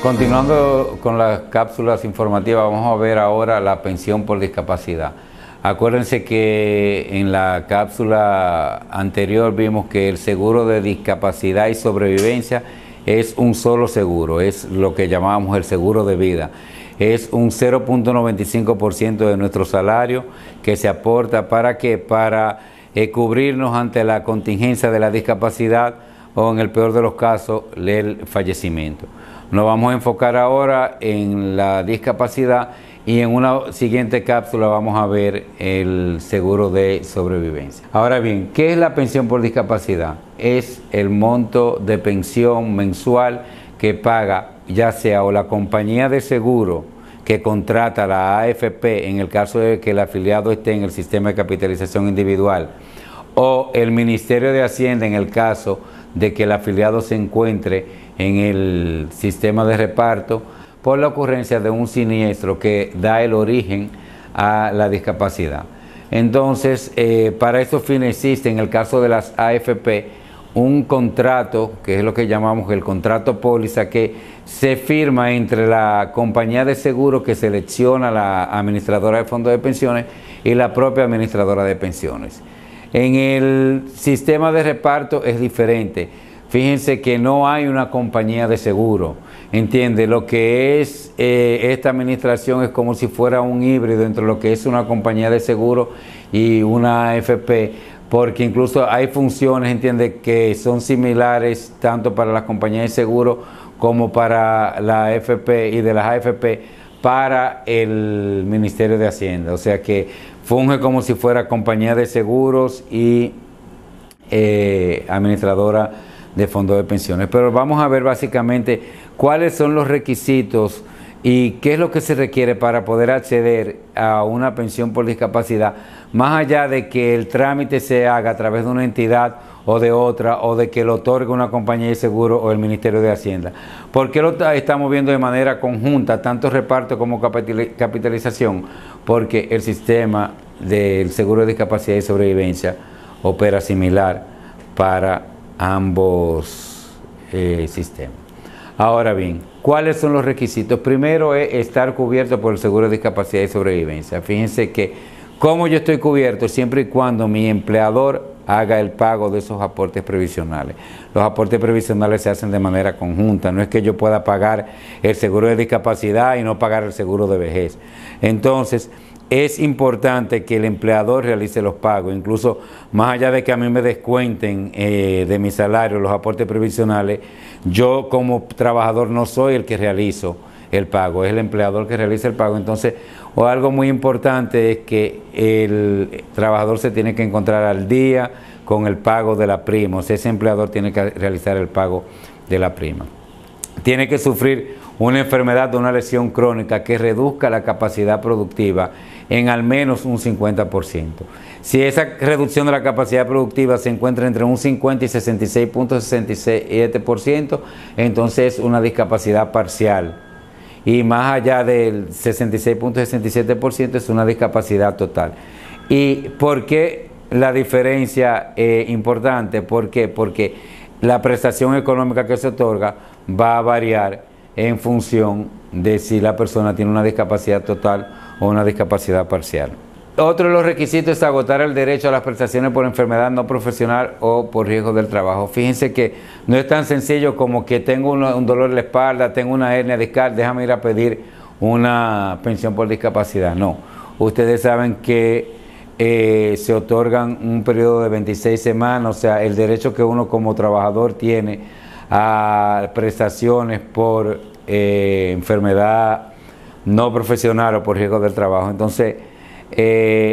Continuando con las cápsulas informativas, vamos a ver ahora la pensión por discapacidad. Acuérdense que en la cápsula anterior vimos que el seguro de discapacidad y sobrevivencia es un solo seguro, es lo que llamamos el seguro de vida. Es un 0.95% de nuestro salario que se aporta para cubrirnos ante la contingencia de la discapacidad o, en el peor de los casos, el fallecimiento. Nos vamos a enfocar ahora en la discapacidad y en una siguiente cápsula vamos a ver el seguro de sobrevivencia. Ahora bien, ¿qué es la pensión por discapacidad? Es el monto de pensión mensual que paga ya sea o la compañía de seguro que contrata la AFP en el caso de que el afiliado esté en el sistema de capitalización individual, o el Ministerio de Hacienda en el caso de que el afiliado se encuentre en el sistema de reparto por la ocurrencia de un siniestro que da el origen a la discapacidad. Entonces, para estos fines existe en el caso de las AFP un contrato, que es lo que llamamos el contrato póliza, que se firma entre la compañía de seguro que selecciona la administradora de fondos de pensiones y la propia administradora de pensiones. En el sistema de reparto es diferente. Fíjense que no hay una compañía de seguro, ¿entiende? Lo que es esta administración es como si fuera un híbrido entre lo que es una compañía de seguro y una AFP, porque incluso hay funciones, ¿entiende?, que son similares tanto para las compañías de seguro como para la AFP y de las AFP para el Ministerio de Hacienda. O sea que funge como si fuera compañía de seguros y administradora de fondos de pensiones. Pero vamos a ver básicamente cuáles son los requisitos y qué es lo que se requiere para poder acceder a una pensión por discapacidad, más allá de que el trámite se haga a través de una entidad o de otra, o de que lo otorgue una compañía de seguro o el Ministerio de Hacienda. ¿Por qué lo estamos viendo de manera conjunta, tanto reparto como capitalización? Porque el sistema del seguro de discapacidad y sobrevivencia opera similar para ambos sistemas. Ahora bien, ¿cuáles son los requisitos? Primero es estar cubierto por el seguro de discapacidad y sobrevivencia. Fíjense que como yo estoy cubierto siempre y cuando mi empleador haga el pago de esos aportes previsionales. Los aportes previsionales se hacen de manera conjunta, no es que yo pueda pagar el seguro de discapacidad y no pagar el seguro de vejez. Entonces, es importante que el empleador realice los pagos, incluso más allá de que a mí me descuenten de mi salario los aportes previsionales, yo como trabajador no soy el que realizo el pago, es el empleador que realiza el pago. Entonces, algo muy importante es que el trabajador se tiene que encontrar al día con el pago de la prima, o sea, ese empleador tiene que realizar el pago de la prima. Tiene que sufrir una enfermedad o una lesión crónica que reduzca la capacidad productiva en al menos un 50%. Si esa reducción de la capacidad productiva se encuentra entre un 50 y 66.67%, entonces es una discapacidad parcial. Y más allá del 66.67% es una discapacidad total. ¿Y por qué la diferencia es importante? ¿Por qué? Porque la prestación económica que se otorga va a variar en función de si la persona tiene una discapacidad total o una discapacidad parcial. Otro de los requisitos es agotar el derecho a las prestaciones por enfermedad no profesional o por riesgo del trabajo. Fíjense que no es tan sencillo como que tengo un dolor en la espalda, tengo una hernia discal, déjame ir a pedir una pensión por discapacidad. No, ustedes saben que se otorgan un periodo de 26 semanas, o sea, el derecho que uno como trabajador tiene a prestaciones por enfermedad no profesional o por riesgo del trabajo. Entonces,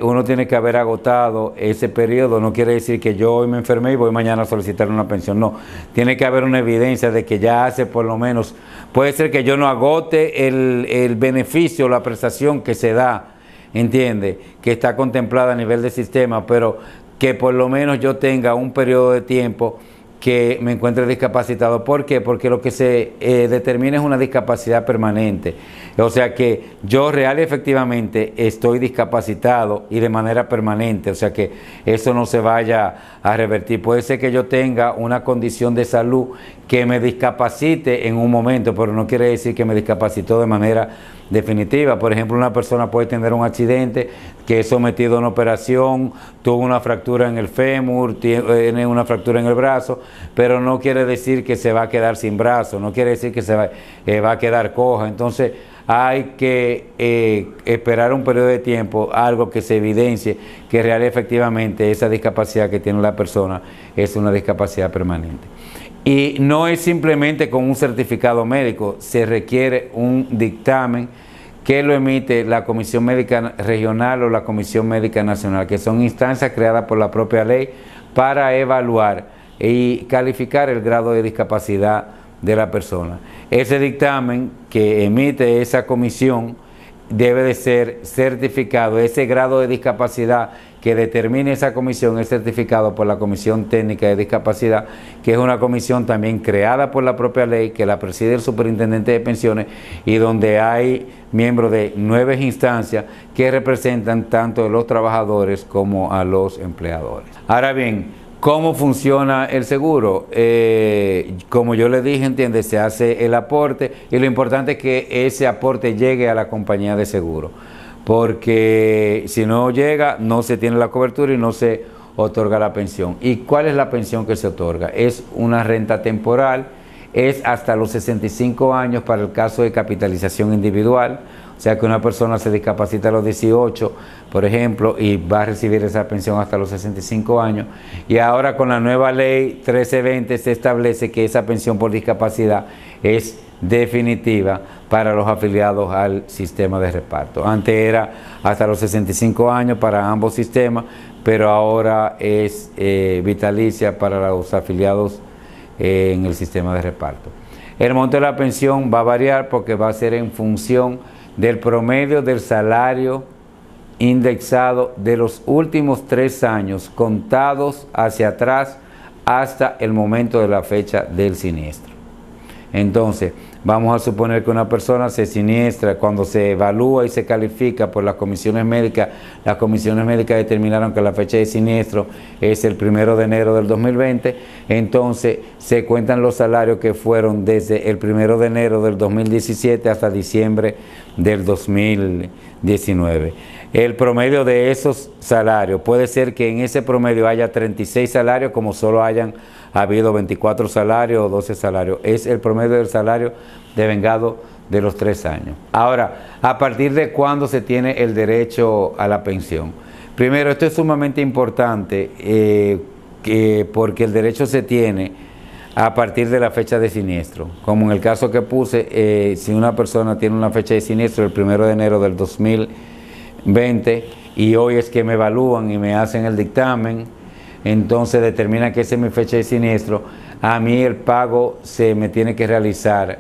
uno tiene que haber agotado ese periodo. No quiere decir que yo hoy me enfermé y voy mañana a solicitar una pensión, no. Tiene que haber una evidencia de que ya hace por lo menos, puede ser que yo no agote el beneficio, la prestación que se da, entiende, que está contemplada a nivel del sistema, pero que por lo menos yo tenga un periodo de tiempo que me encuentre discapacitado. ¿Por qué? Porque lo que se determina es una discapacidad permanente. O sea que yo real y efectivamente estoy discapacitado y de manera permanente. O sea que eso no se vaya a revertir. Puede ser que yo tenga una condición de salud que me discapacite en un momento, pero no quiere decir que me discapacitó de manera definitiva. Por ejemplo, una persona puede tener un accidente, que es sometido a una operación, tuvo una fractura en el fémur, tiene una fractura en el brazo, pero no quiere decir que se va a quedar sin brazo, no quiere decir que se va a quedar coja. Entonces hay que esperar un periodo de tiempo, algo que se evidencie que real y efectivamente esa discapacidad que tiene la persona es una discapacidad permanente. Y no es simplemente con un certificado médico, se requiere un dictamen que lo emite la Comisión Médica Regional o la Comisión Médica Nacional, que son instancias creadas por la propia ley para evaluar y calificar el grado de discapacidad de la persona. Ese dictamen que emite esa comisión debe de ser certificado, ese grado de discapacidad que determine esa comisión es certificado por la Comisión Técnica de Discapacidad, que es una comisión también creada por la propia ley, que la preside el Superintendente de Pensiones y donde hay miembros de 9 instancias que representan tanto a los trabajadores como a los empleadores. Ahora bien, ¿cómo funciona el seguro? Como yo le dije, entiende, se hace el aporte y lo importante es que ese aporte llegue a la compañía de seguro, porque si no llega, no se tiene la cobertura y no se otorga la pensión. ¿Y cuál es la pensión que se otorga? Es una renta temporal, es hasta los 65 años para el caso de capitalización individual, o sea que una persona se discapacita a los 18, por ejemplo, y va a recibir esa pensión hasta los 65 años. Y ahora con la nueva ley 1320 se establece que esa pensión por discapacidad es definitiva para los afiliados al sistema de reparto. Antes era hasta los 65 años para ambos sistemas, pero ahora es vitalicia para los afiliados en el sistema de reparto. El monto de la pensión va a variar porque va a ser en función del promedio del salario indexado de los últimos 3 años contados hacia atrás hasta el momento de la fecha del siniestro. Entonces, vamos a suponer que una persona se siniestra, cuando se evalúa y se califica por las comisiones médicas determinaron que la fecha de siniestro es el 1 de enero del 2020, entonces se cuentan los salarios que fueron desde el 1 de enero del 2017 hasta diciembre del 2019. El promedio de esos salarios, puede ser que en ese promedio haya 36 salarios, como solo hayan habido 24 salarios o 12 salarios. Es el promedio del salario devengado de los 3 años. Ahora, ¿a partir de cuándo se tiene el derecho a la pensión? Primero, esto es sumamente importante porque el derecho se tiene a partir de la fecha de siniestro. Como en el caso que puse, si una persona tiene una fecha de siniestro el 1 de enero del 2020 y hoy es que me evalúan y me hacen el dictamen, entonces determina que esa es mi fecha de siniestro, a mí el pago se me tiene que realizar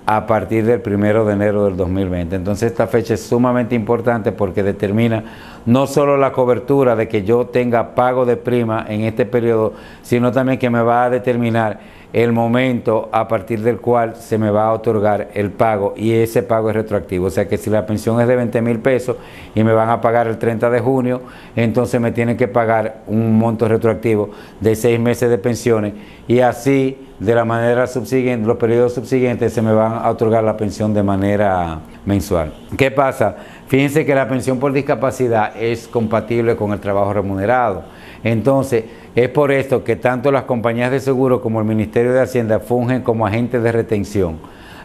a partir del 1 de enero del 2020. Entonces esta fecha es sumamente importante porque determina no solo la cobertura de que yo tenga pago de prima en este periodo, sino también que me va a determinar el momento a partir del cual se me va a otorgar el pago, y ese pago es retroactivo. O sea que si la pensión es de 20,000 pesos y me van a pagar el 30 de junio, entonces me tienen que pagar un monto retroactivo de 6 meses de pensiones, y así de la manera subsiguiente, los periodos subsiguientes se me van a otorgar la pensión de manera mensual. ¿Qué pasa? Fíjense que la pensión por discapacidad es compatible con el trabajo remunerado. Entonces, es por esto que tanto las compañías de seguro como el Ministerio de Hacienda fungen como agentes de retención.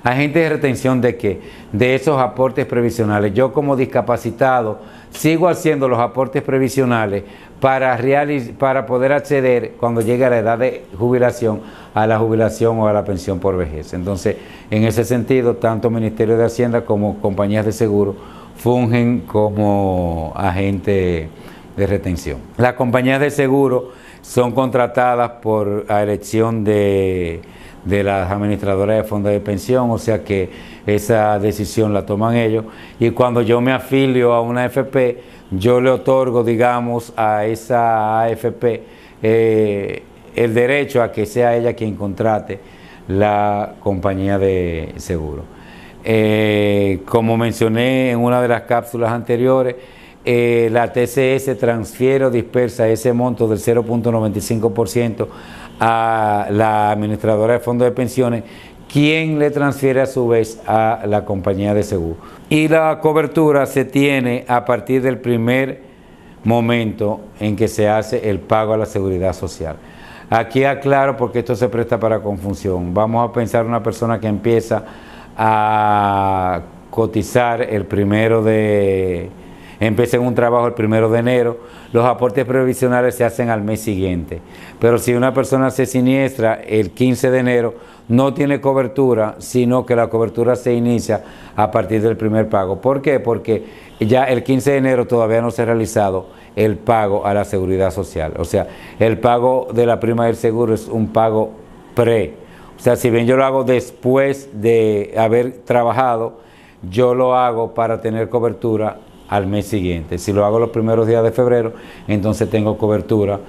¿Agentes de retención de qué? De esos aportes previsionales. Yo como discapacitado sigo haciendo los aportes previsionales para poder acceder cuando llegue a la edad de jubilación, a la jubilación o a la pensión por vejez. Entonces, en ese sentido, tanto Ministerio de Hacienda como compañías de seguro fungen como agentes de retención. Las compañías de seguro son contratadas a elección de las administradoras de fondos de pensión, o sea que esa decisión la toman ellos, y cuando yo me afilio a una AFP, yo le otorgo, digamos, a esa AFP el derecho a que sea ella quien contrate la compañía de seguro. Como mencioné en una de las cápsulas anteriores, la TCS transfiere o dispersa ese monto del 0.95% a la administradora de fondos de pensiones, quien le transfiere a su vez a la compañía de seguro. Y la cobertura se tiene a partir del primer momento en que se hace el pago a la seguridad social. Aquí aclaro porque esto se presta para confusión. Vamos a pensar una persona que empieza a cotizar empieza en un trabajo el 1 de enero, los aportes previsionales se hacen al mes siguiente. Pero si una persona se siniestra el 15 de enero, no tiene cobertura, sino que la cobertura se inicia a partir del primer pago. ¿Por qué? Porque ya el 15 de enero todavía no se ha realizado el pago a la seguridad social. O sea, el pago de la prima del seguro es un pago pre. O sea, si bien yo lo hago después de haber trabajado, yo lo hago para tener cobertura al mes siguiente. Si lo hago los primeros días de febrero, entonces tengo cobertura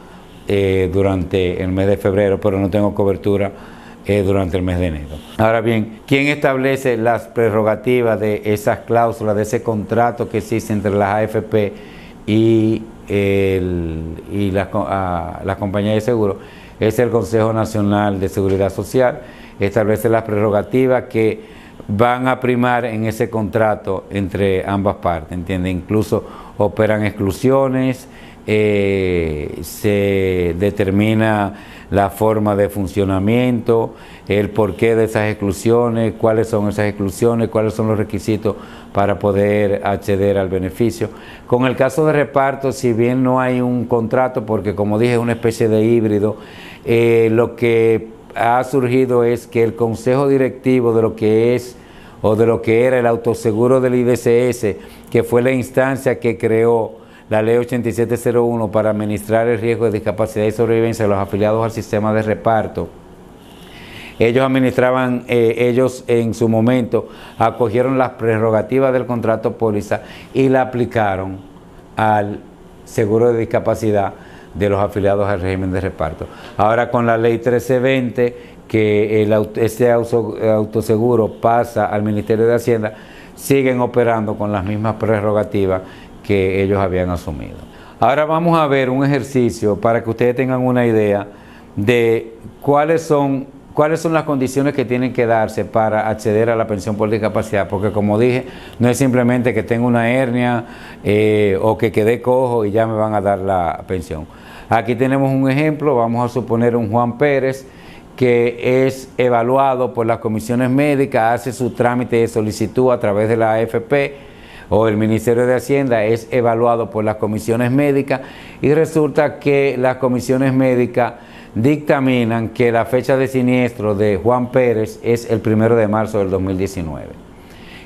durante el mes de febrero, pero no tengo cobertura durante el mes de enero. Ahora bien, ¿quién establece las prerrogativas de esas cláusulas, de ese contrato que existe entre las AFP y la compañía de seguro? Es el Consejo Nacional de Seguridad Social. Establece las prerrogativas que van a primar en ese contrato entre ambas partes, ¿entiende? Incluso operan exclusiones, se determina la forma de funcionamiento, el porqué de esas exclusiones, cuáles son esas exclusiones, cuáles son los requisitos para poder acceder al beneficio. Con el caso de reparto, si bien no hay un contrato, porque como dije es una especie de híbrido, lo que ha surgido es que el consejo directivo de lo que es o de lo que era el autoseguro del IDCS, que fue la instancia que creó la ley 8701 para administrar el riesgo de discapacidad y sobrevivencia de los afiliados al sistema de reparto, ellos en su momento acogieron las prerrogativas del contrato póliza y la aplicaron al seguro de discapacidad de los afiliados al régimen de reparto. Ahora con la ley 1320, que este autoseguro pasa al Ministerio de Hacienda, siguen operando con las mismas prerrogativas que ellos habían asumido. Ahora vamos a ver un ejercicio para que ustedes tengan una idea de cuáles son las condiciones que tienen que darse para acceder a la pensión por discapacidad, porque como dije, no es simplemente que tenga una hernia o que quede cojo y ya me van a dar la pensión. Aquí tenemos un ejemplo, vamos a suponer un Juan Pérez que es evaluado por las comisiones médicas, hace su trámite de solicitud a través de la AFP o el Ministerio de Hacienda, es evaluado por las comisiones médicas y resulta que las comisiones médicas dictaminan que la fecha de siniestro de Juan Pérez es el 1 de marzo del 2019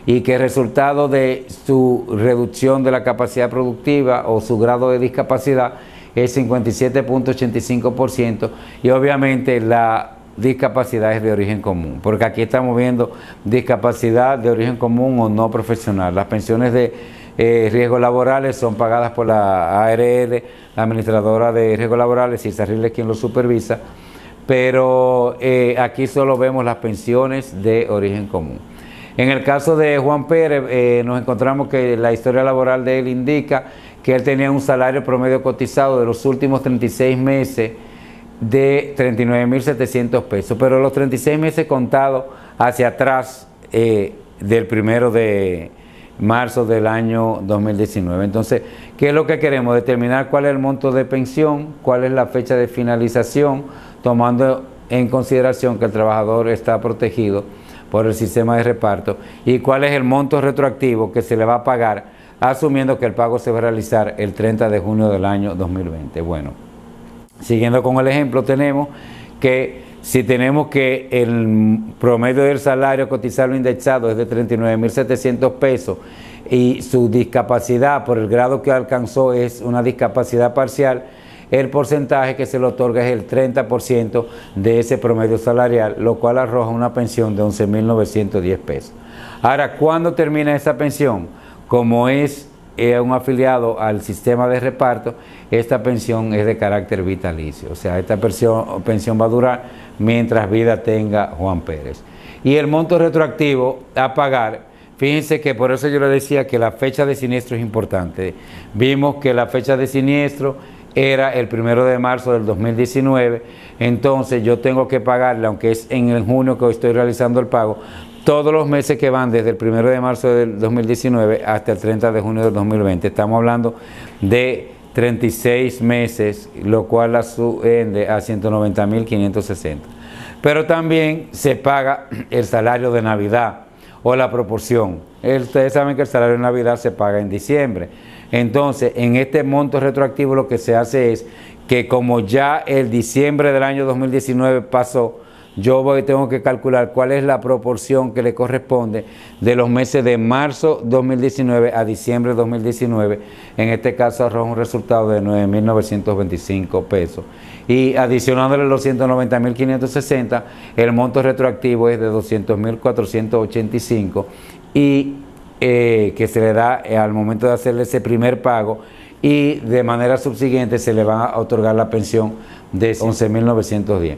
y que el resultado de su reducción de la capacidad productiva o su grado de discapacidad es 57.85% y obviamente la discapacidad es de origen común, porque aquí estamos viendo discapacidad de origen común o no profesional. Las pensiones de riesgos laborales son pagadas por la ARL, la administradora de riesgos laborales, y Sarril es quien lo supervisa, pero aquí solo vemos las pensiones de origen común. En el caso de Juan Pérez, nos encontramos que la historia laboral de él indica que él tenía un salario promedio cotizado de los últimos 36 meses de 39.700 pesos, pero los 36 meses contados hacia atrás del 1 de marzo del año 2019. Entonces, ¿qué es lo que queremos? Determinar cuál es el monto de pensión, cuál es la fecha de finalización, tomando en consideración que el trabajador está protegido por el sistema de reparto, y cuál es el monto retroactivo que se le va a pagar, asumiendo que el pago se va a realizar el 30 de junio del año 2020. Bueno, siguiendo con el ejemplo, tenemos que si tenemos que el promedio del salario cotizado indexado es de 39.700 pesos y su discapacidad por el grado que alcanzó es una discapacidad parcial, el porcentaje que se le otorga es el 30% de ese promedio salarial, lo cual arroja una pensión de 11.910 pesos. Ahora, ¿cuándo termina esa pensión? Como es un afiliado al sistema de reparto, esta pensión es de carácter vitalicio. O sea, esta pensión va a durar mientras vida tenga Juan Pérez. Y el monto retroactivo a pagar, fíjense que por eso yo le decía que la fecha de siniestro es importante. Vimos que la fecha de siniestro era el 1 de marzo del 2019, entonces yo tengo que pagarle, aunque es en el junio que estoy realizando el pago, todos los meses que van desde el 1 de marzo del 2019 hasta el 30 de junio del 2020. Estamos hablando de 36 meses, lo cual asciende a 190.560. Pero también se paga el salario de Navidad o la proporción. Ustedes saben que el salario de Navidad se paga en diciembre. Entonces, en este monto retroactivo lo que se hace es que como ya el diciembre del año 2019 pasó, yo tengo que calcular cuál es la proporción que le corresponde de los meses de marzo 2019 a diciembre 2019. En este caso arroja un resultado de 9.925 pesos. Y adicionándole los 190.560, el monto retroactivo es de 200.485 y que se le da al momento de hacerle ese primer pago, y de manera subsiguiente se le va a otorgar la pensión de 11.910.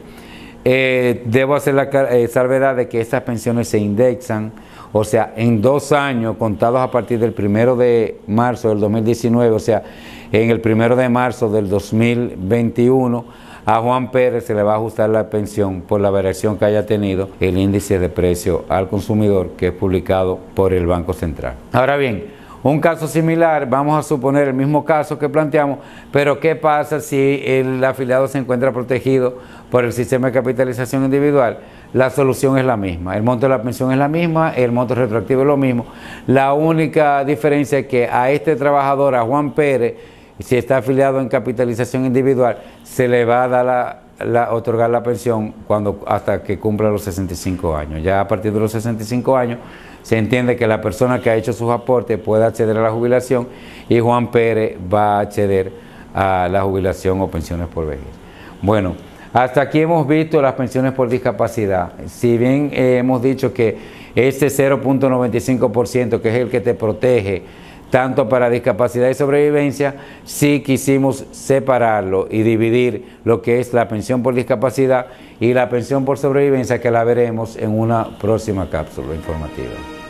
Debo hacer la salvedad de que estas pensiones se indexan, o sea, en 2 años contados a partir del 1 de marzo del 2019, o sea, en el 1 de marzo del 2021, a Juan Pérez se le va a ajustar la pensión por la variación que haya tenido el índice de precio al consumidor, que es publicado por el Banco Central. Ahora bien, un caso similar, vamos a suponer el mismo caso que planteamos, pero ¿qué pasa si el afiliado se encuentra protegido por el sistema de capitalización individual? La solución es la misma, el monto de la pensión es la misma, el monto retroactivo es lo mismo. La única diferencia es que a este trabajador, a Juan Pérez, si está afiliado en capitalización individual, se le va a dar otorgar la pensión hasta que cumpla los 65 años. Ya a partir de los 65 años se entiende que la persona que ha hecho sus aportes puede acceder a la jubilación, y Juan Pérez va a acceder a la jubilación o pensiones por vejez. Bueno, hasta aquí hemos visto las pensiones por discapacidad. Si bien hemos dicho que ese 0.95%, que es el que te protege tanto para discapacidad y sobrevivencia, sí quisimos separarlo y dividir lo que es la pensión por discapacidad y la pensión por sobrevivencia, que la veremos en una próxima cápsula informativa.